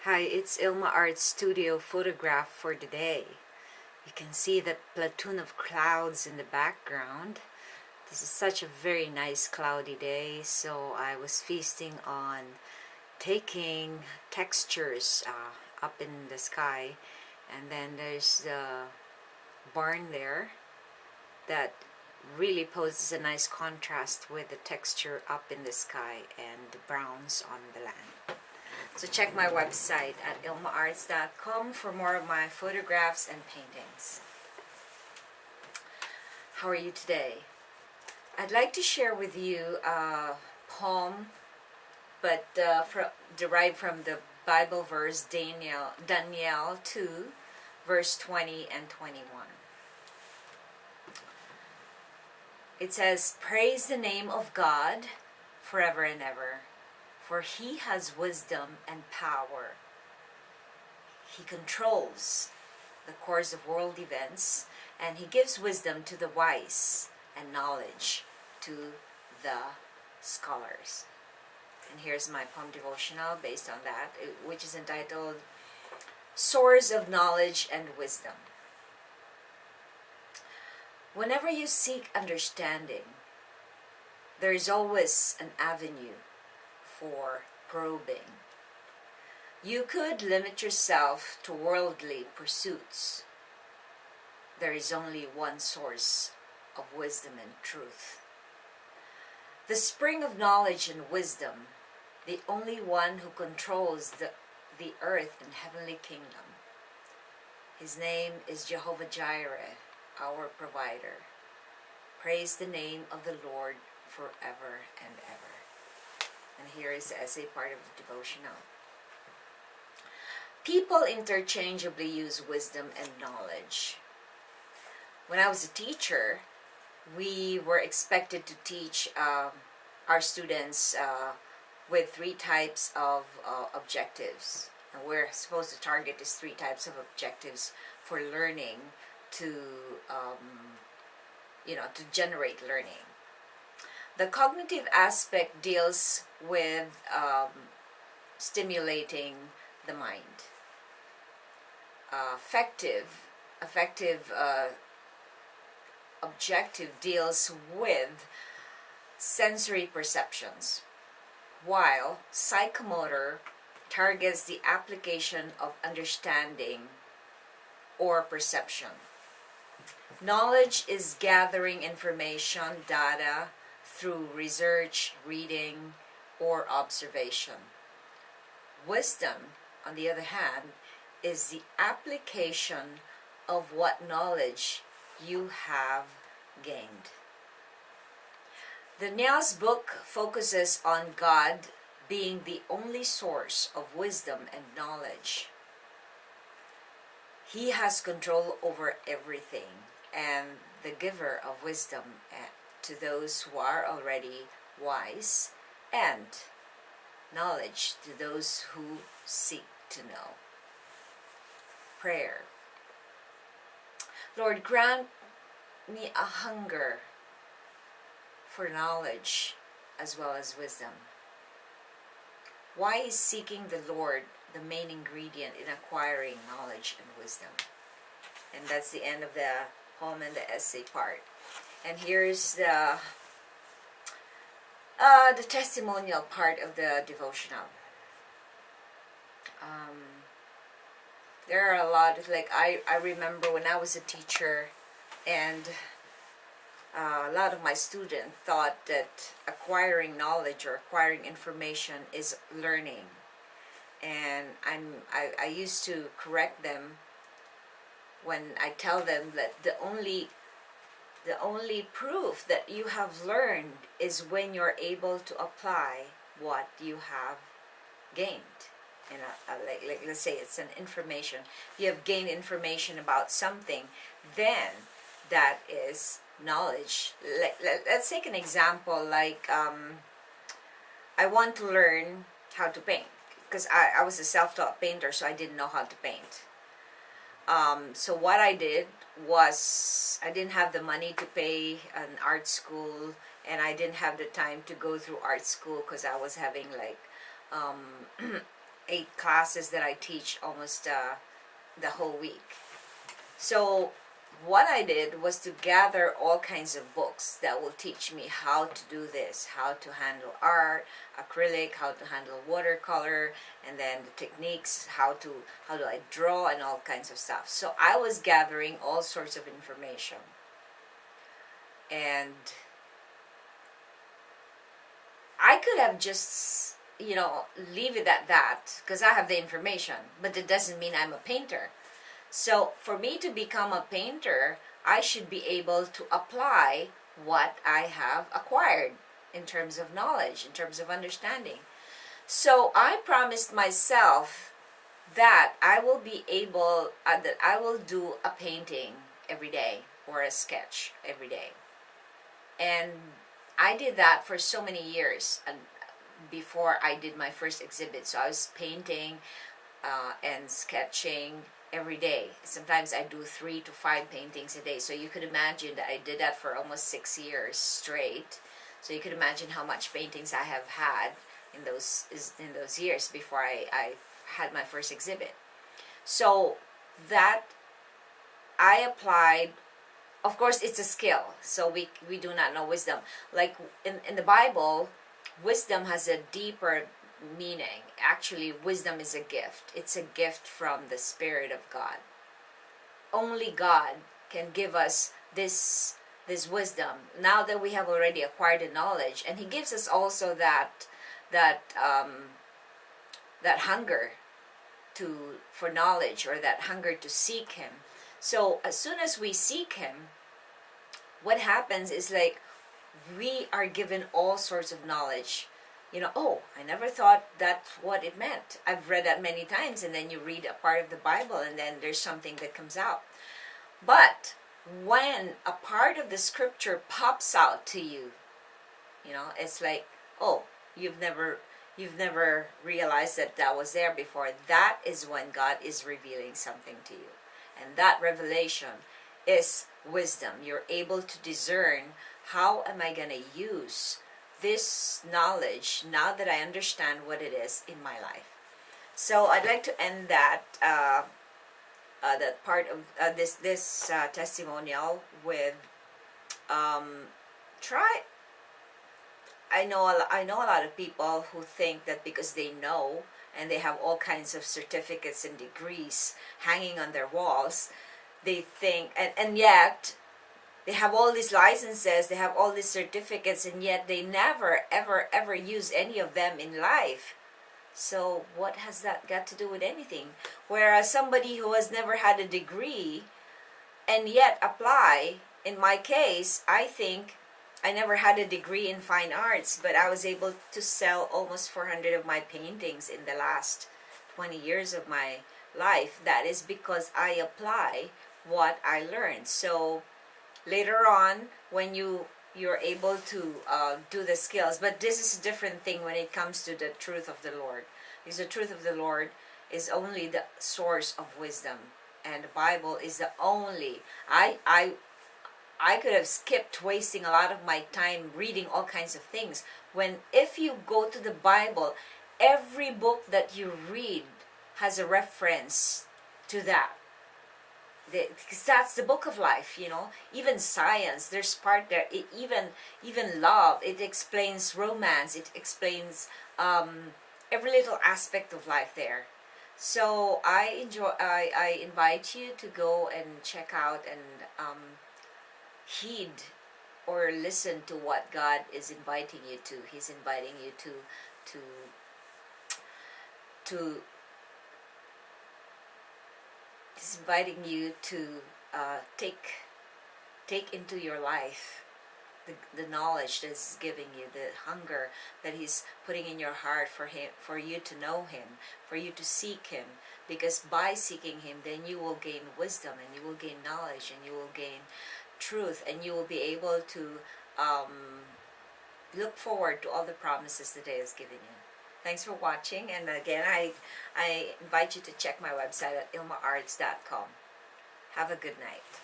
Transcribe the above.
Hi, it's Ilma Art Studio photograph for the day. You can see that platoon of clouds in the background. This is such a very nice cloudy day, so I was feasting on taking textures up in the sky. And then there's the barn there that really poses a nice contrast with the texture up in the sky and the browns on the land. So check my website at ilmaarts.com for more of my photographs and paintings. How are you today? I'd like to share with you a poem, but derived from the Bible verse Daniel 2, verse 20 and 21. It says, "Praise the name of God forever and ever. For he has wisdom and power. He controls the course of world events, and he gives wisdom to the wise and knowledge to the scholars." And here's my poem devotional based on that, which is entitled Source of Knowledge and Wisdom. Whenever you seek understanding, there is always an avenue for probing. You could limit yourself to worldly pursuits. There is only one source of wisdom and truth. The spring of knowledge and wisdom, the only one who controls the earth and heavenly kingdom. His name is Jehovah Jireh, our provider. Praise the name of the Lord forever and ever. And here is the essay part of the devotional. People interchangeably use wisdom and knowledge. When I was a teacher, we were expected to teach our students with three types of objectives. And we're supposed to target these three types of objectives for learning to generate learning. The cognitive aspect deals with stimulating the mind. Affective objective deals with sensory perceptions, while psychomotor targets the application of understanding or perception. Knowledge is gathering information, data, through research, reading, or observation. Wisdom, on the other hand, is the application of what knowledge you have gained. The Niels book focuses on God being the only source of wisdom and knowledge. He has control over everything and the giver of wisdom to those who are already wise, and knowledge to those who seek to know. Prayer. Lord, grant me a hunger for knowledge as well as wisdom. Why is seeking the Lord the main ingredient in acquiring knowledge and wisdom? And that's the end of the poem and the essay part. And here's the testimonial part of the devotional. There are a lot of, I remember when I was a teacher, and a lot of my students thought that acquiring knowledge or acquiring information is learning. And I used to correct them when I tell them that the only proof that you have learned is when you're able to apply what you have gained. And like let's say it's an information. You have gained information about something, then that is knowledge. Let's take an example. I want to learn how to paint because I was a self-taught painter, so I didn't know how to paint. So what I did was, I didn't have the money to pay an art school, and I didn't have the time to go through art school because I was having 8 classes that I teach almost the whole week. So what I did was to gather all kinds of books that will teach me how to do this, how to handle art, acrylic, how to handle watercolor, and then the techniques, how do I draw, and all kinds of stuff. So I was gathering all sorts of information. And I could have just, leave it at that, because I have the information, but it doesn't mean I'm a painter. So for me to become a painter, I should be able to apply what I have acquired in terms of knowledge, in terms of understanding. So I promised myself that I will be able, that I will do a painting every day or a sketch every day. And I did that for so many years, and before I did my first exhibit. So I was painting and sketching every day. Sometimes I do 3 to 5 paintings a day. So you could imagine that I did that for almost 6 years straight. So you could imagine how much paintings I have had in those years before I had my first exhibit. So that I applied. Of course, it's a skill. So we do not know wisdom. Like in the Bible, wisdom has a deeper meaning. Actually, wisdom is a gift. It's a gift from the Spirit of God. Only God can give us this wisdom. Now that we have already acquired the knowledge, and He gives us also that hunger for knowledge, or that hunger to seek Him. So as soon as we seek Him, what happens is, like, we are given all sorts of knowledge. Oh, I never thought that's what it meant. I've read that many times, and then you read a part of the Bible, and then there's something that comes out. But when a part of the scripture pops out to you, it's like, oh, you've never realized that was there before. That is when God is revealing something to you. And that revelation is wisdom. You're able to discern, how am I going to use this knowledge now that I understand what it is in my life. So I'd like to end that that part of this testimonial with try. I know a lot of people who think that because they know, and they have all kinds of certificates and degrees hanging on their walls, they think, and yet they have all these licenses, they have all these certificates, and yet they never, ever use any of them in life. So what has that got to do with anything? Whereas somebody who has never had a degree and yet apply, in my case, I think I never had a degree in fine arts, but I was able to sell almost 400 of my paintings in the last 20 years of my life. That is because I apply what I learned. So later on, when you're able to do the skills, but this is a different thing when it comes to the truth of the Lord, because the truth of the Lord is only the source of wisdom, and the Bible is the only. I could have skipped wasting a lot of my time reading all kinds of things, when if you go to the Bible, every book that you read has a reference to that. Because that's the book of life, even science, there's part there, even love, it explains romance, it explains every little aspect of life there. So I invite you to go and check out and heed or listen to what God is inviting you to. He's inviting you to He's inviting you to take into your life the knowledge that He's giving you, the hunger that He's putting in your heart for you to know Him, for you to seek Him. Because by seeking Him, then you will gain wisdom, and you will gain knowledge, and you will gain truth, and you will be able to look forward to all the promises that He has given you. Thanks for watching, and again, I invite you to check my website at ilmaarts.com. Have a good night.